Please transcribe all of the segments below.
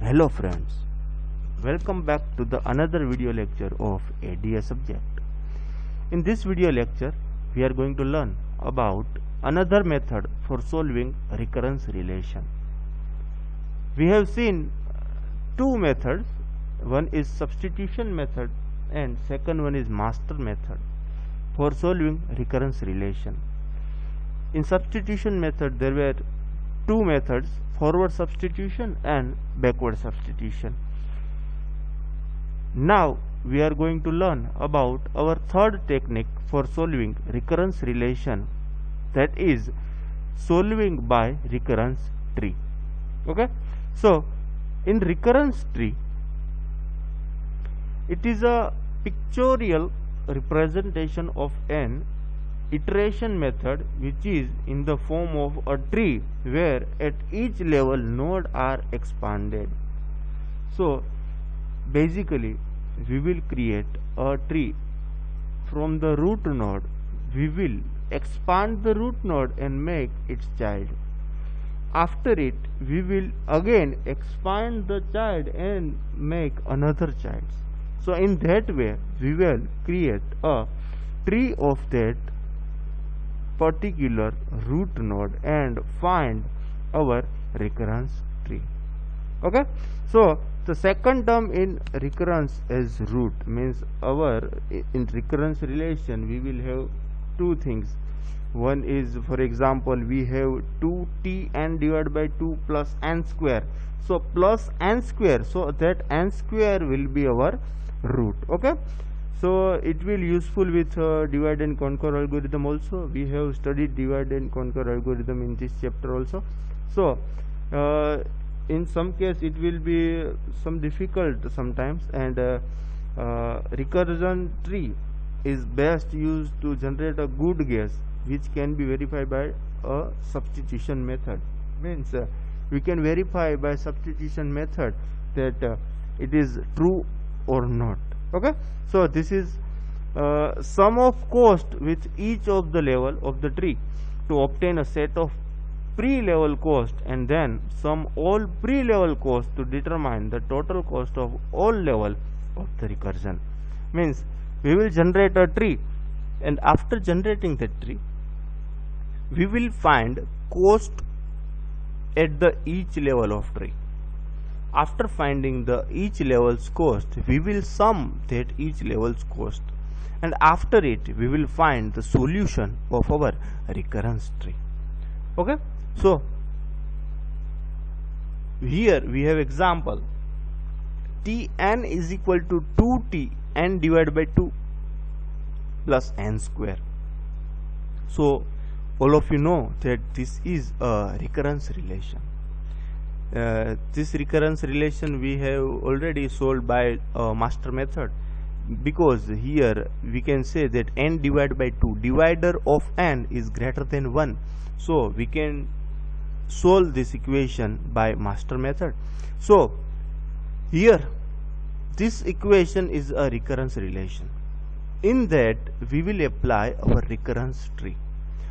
Hello friends, welcome back to the another video lecture of ADA subject. In this video lecture, we are going to learn about another method for solving recurrence relation. We have seen two methods, one is substitution method and second one is master method for solving recurrence relation. In substitution method there were two methods, forward substitution and backward substitution. Now we are going to learn about our third technique for solving recurrence relation, that is solving by recurrence tree. Okay, so in recurrence tree it is a pictorial representation of an iteration method which is in the form of a tree where at each level nodes are expanded. So basically we will create a tree from the root node. We will expand the root node and make its child. After it we will again expand the child and make another child. So in that way we will create a tree of that particular root node and find our recurrence tree. Okay, so the second term in recurrence is root, means our in recurrence relation we will have two things. One is, for example, we have 2tn divided by 2 plus n square, so plus n square, so that n square will be our root. Okay, so it will useful with divide and conquer algorithm also. We have studied divide and conquer algorithm in this chapter also. So in some case it will be some difficult sometimes, and recursion tree is best used to generate a good guess which can be verified by a substitution method. Means we can verify by substitution method that it is true or not. Okay, so this is sum of cost with each of the level of the tree to obtain a set of pre-level cost, and then sum all pre-level cost to determine the total cost of all level of the recursion. Means we will generate a tree, and after generating the tree we will find cost at the each level of tree. After finding the each level's cost, we will sum that each level's cost, and after it we will find the solution of our recurrence tree. Okay, so here we have example tn is equal to 2t n divided by 2 plus n square. So all of you know that this is a recurrence relation. This recurrence relation we have already solved by master method, because here we can say that n divided by 2, divider of n is greater than 1, so we can solve this equation by master method. So here this equation is a recurrence relation. In that we will apply our recurrence tree.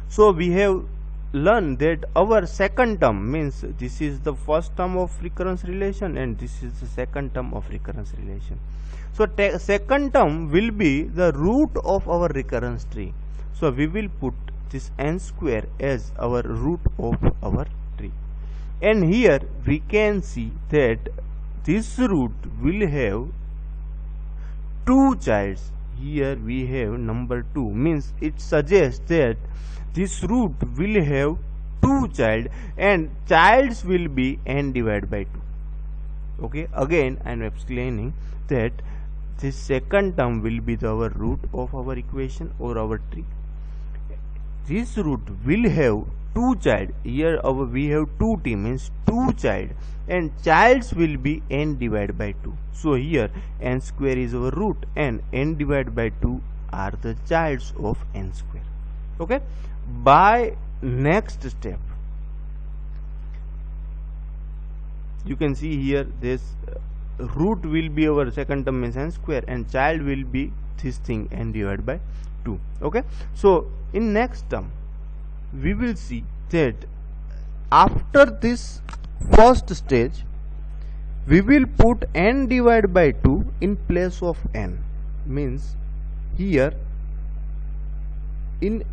So we have learn that our second term, means this is the first term of recurrence relation and this is the second term of recurrence relation. So second term will be the root of our recurrence tree. So we will put this n square as our root of our tree, and here we can see that this root will have two childs. Here we have number 2, means it suggests that this root will have two child and childs will be n divided by 2. Okay, again I am explaining that this second term will be our root of our equation or our tree. This root will have two child. Here we have 2t, means two child, and childs will be n divided by 2. So here n square is our root and n divided by 2 are the childs of n square. Okay, by next step you can see here this root will be our second term, means n square, and child will be this thing n divided by 2. Okay, so in next term we will see that after this first stage we will put n divided by 2 in place of n. Means here in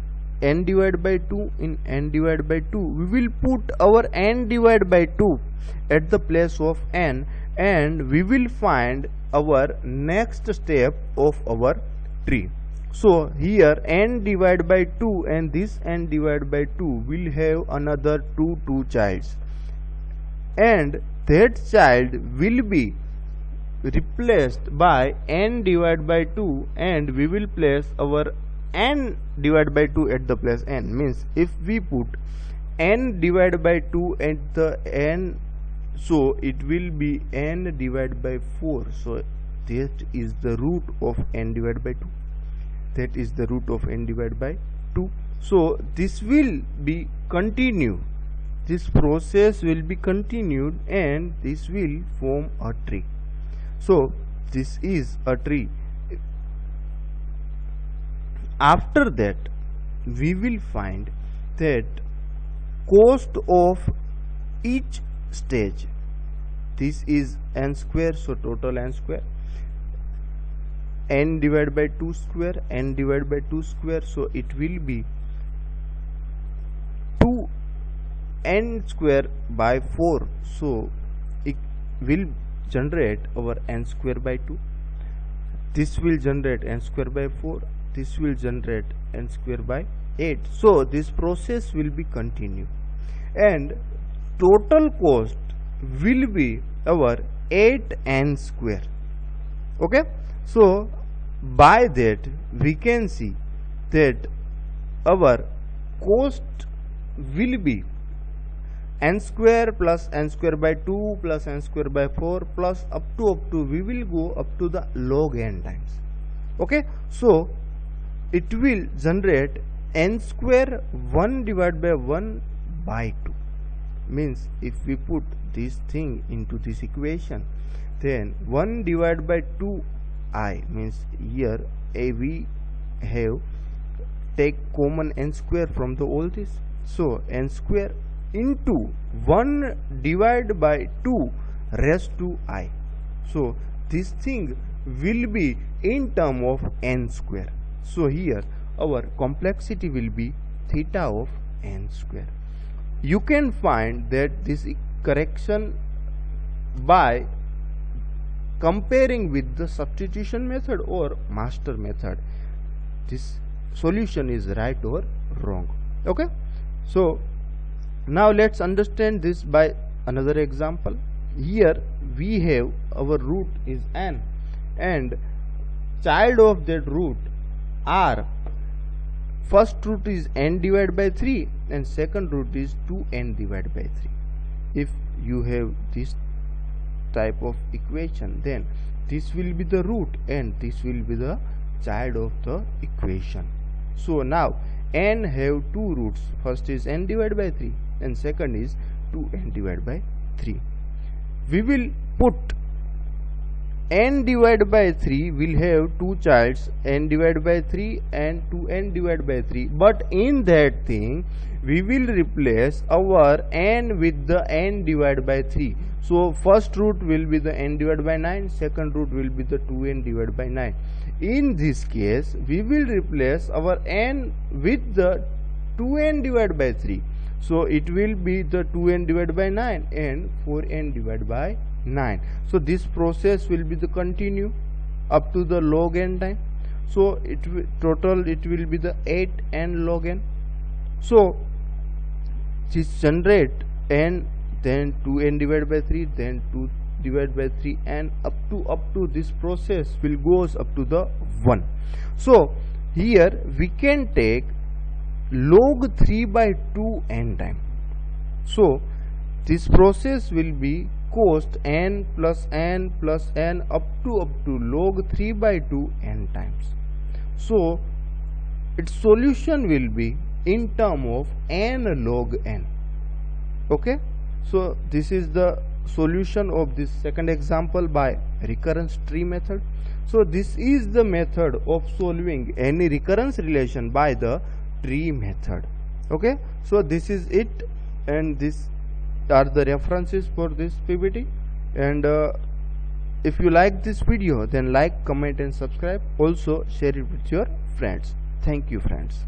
n divided by 2, in n divided by 2, we will put our n divided by 2 at the place of n, and we will find our next step of our tree. So here n divided by 2 and this n divided by 2 will have another two childs, and that child will be replaced by n divided by 2, and we will place our n divided by 2 at the place n. Means if we put n divided by 2 at the n, so it will be n divided by 4. So that is the root of n divided by 2. That is the root of n divided by 2. So this will be continued. This process will be continued, and this will form a tree. So this is a tree. After that, we will find that cost of each stage. This is n square, so total n square. N divided by 2 square, n divided by 2 square, so it will be 2n square by 4. So it will generate our n square by 2. This will generate n square by 4. This will generate n square by 8. So this process will be continued, and total cost will be our 8n square. Okay, so by that we can see that our cost will be n square plus n square by 2 plus n square by 4 plus up to we will go up to the log n times. Okay, so it will generate n square 1 divided by 1 by 2. Means if we put this thing into this equation, then 1 divided by 2i, means here we have take common n square from the all this. So n square into 1 divided by 2 raised to I. So this thing will be in term of n square. So here our complexity will be theta of n square. You can find that this correction by comparing with the substitution method or master method. This solution is right or wrong. Okay, so now let's understand this by another example. Here we have our root is n, and child of that root are, first root is n divided by 3 and second root is 2n divided by 3. If you have this type of equation, then this will be the root and this will be the child of the equation. So now n have two roots. First is n divided by 3 and second is 2n divided by 3. We will put n divided by 3 will have two childs, n divided by 3 and 2n divided by 3, but in that thing we will replace our n with the n divided by 3. So first root will be the n divided by 9, second root will be the 2n divided by 9. In this case we will replace our n with the 2n divided by 3. So it will be the 2n divided by 9 and 4n divided by 9. So this process will be the continue up to the log n time. So it will total it will be the 8n log n. So this generate n, then 2n divided by 3, then 2 divided by 3, and up to this process will goes up to the 1. So here we can take log 3 by 2 n time. So this process will be cost n plus n plus n up to log 3 by 2 n times. So its solution will be in term of n log n. Okay, so this is the solution of this second example by recurrence tree method. So this is the method of solving any recurrence relation by the tree method. Okay, so this is it, and this are the references for this PPT. And if you like this video, then like, comment and subscribe. Also share it with your friends. Thank you friends.